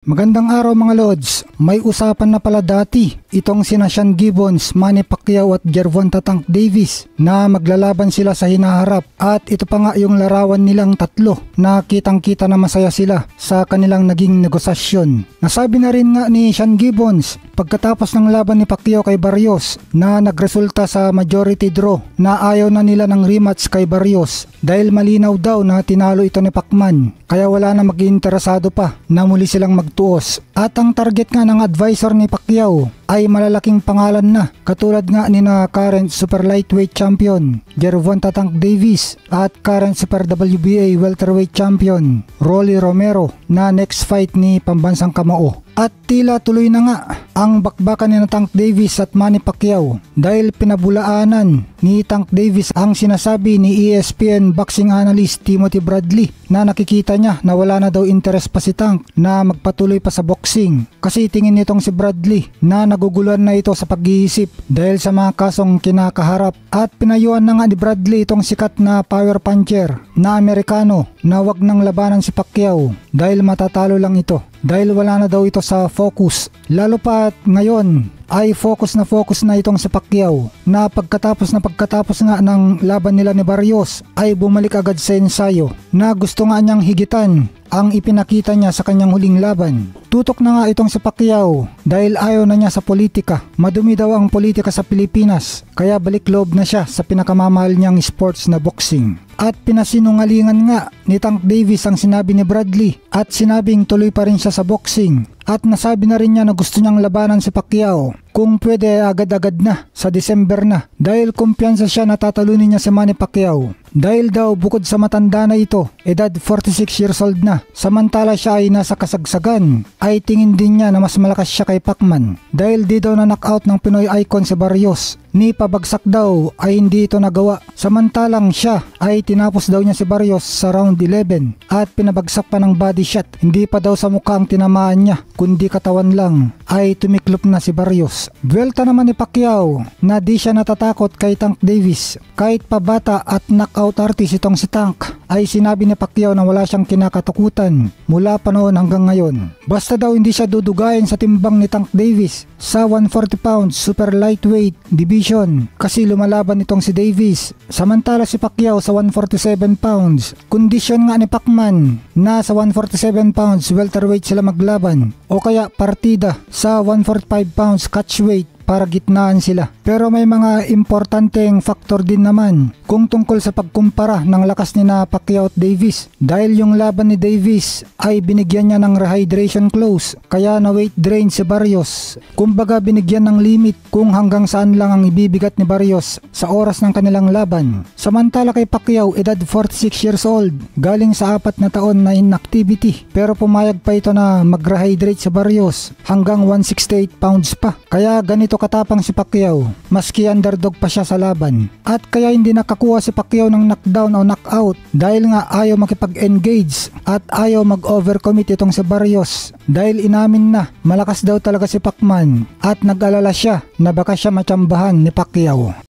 Magandang araw mga Lods, may usapan na pala dati itong sina Sean Gibbons, Manny Pacquiao at Gervonta Tank Davis na maglalaban sila sa hinaharap at ito pa nga yung larawan nilang tatlo na kitang kita na masaya sila sa kanilang naging negosasyon. Nasabi na rin nga ni Sean Gibbons pagkatapos ng laban ni Pacquiao kay Barrios na nagresulta sa majority draw na ayaw na nila ng rematch kay Barrios dahil malinaw daw na tinalo ito ni Pacman kaya wala na mag-iinteresado pa na muli silang magtuos. At ang target nga ng advisor ni Pacquiao ay malalaking pangalan na katulad nga ni na current super lightweight champion Gervonta Tank Davis at current super WBA welterweight champion Rolly Romero na next fight ni pambansang kamao. At tila tuloy na nga ang bakbakan ni Tank Davis at Manny Pacquiao dahil pinabulaanan ni Tank Davis ang sinasabi ni ESPN boxing analyst Timothy Bradley na nakikita niya na wala na daw interes pa si Tank na magpatuloy pa sa boxing kasi tingin nitong si Bradley na naguguluhan na ito sa pag-iisip dahil sa mga kasong kinakaharap. At pinayuan na nga ni Bradley itong sikat na power puncher na Amerikano na wag nang labanan si Pacquiao dahil matatalo lang ito. Dahil wala na daw ito sa focus. Lalo pa ngayon ay focus na itong si Pacquiao na pagkatapos nga ng laban nila ni Barrios ay bumalik agad sa ensayo na gusto nga niyang higitan ang ipinakita niya sa kanyang huling laban. Tutok na nga itong si Pacquiao dahil ayaw na niya sa politika. Madumi daw ang politika sa Pilipinas kaya balik loob na siya sa pinakamamahal niyang sports na boxing. At pinasinungalingan nga ni Tank Davis ang sinabi ni Bradley at sinabing tuloy pa rin siya sa boxing. At nasabi na rin niya na gusto niyang labanan si Pacquiao kung pwede agad-agad na sa December na dahil kumpiyansa siya na tatalunin niya si Manny Pacquiao. Dahil daw bukod sa matanda na ito, edad 46 years old na, samantala siya ay nasa kasagsagan, ay tingin din niya na mas malakas siya kay Pacman dahil di daw na knockout ng Pinoy icon si Barrios. Ni pabagsak daw ay hindi ito nagawa. Samantalang siya ay tinapos daw niya si Barrios sa round 11 at pinabagsak pa ng body shot. Hindi pa daw sa mukha ang tinamaan niya kundi katawan lang ay tumiklop na si Barrios. Buwelta naman ni Pacquiao na di siya natatakot kay Tank Davis. Kahit pabata at knockout artist itong si Tank ay sinabi ni Pacquiao na wala siyang kinakatakutan mula pa noon hanggang ngayon. Basta daw hindi siya dudugayin sa timbang ni Tank Davis sa 140 pounds super lightweight division kasi lumalaban itong si Davis. Samantala si Pacquiao sa 147 pounds. Kondisyon nga ni Pacman na sa 147 pounds welterweight sila maglaban o kaya partida sa 145 pounds catchweight para gitnaan sila. Pero may mga importanteng faktor din naman kung tungkol sa pagkumpara ng lakas ni na Pacquiao at Davis dahil yung laban ni Davis ay binigyan niya ng rehydration clause kaya na weight drain si Barrios. Kumbaga binigyan ng limit kung hanggang saan lang ang ibibigat ni Barrios sa oras ng kanilang laban. Samantala kay Pacquiao edad 46 years old galing sa 4 na taon na inactivity pero pumayag pa ito na mag-rehydrate sa Barrios hanggang 168 pounds pa. Kaya ganito katapang si Pacquiao maski underdog pa siya sa laban. At kaya hindi nakakuha si Pacquiao ng knockdown o knockout dahil nga ayaw makipag-engage at ayaw mag-overcommit itong si Barrios dahil inamin na malakas daw talaga si Pacman at nag-alala siya na baka siya matsambahan ni Pacquiao.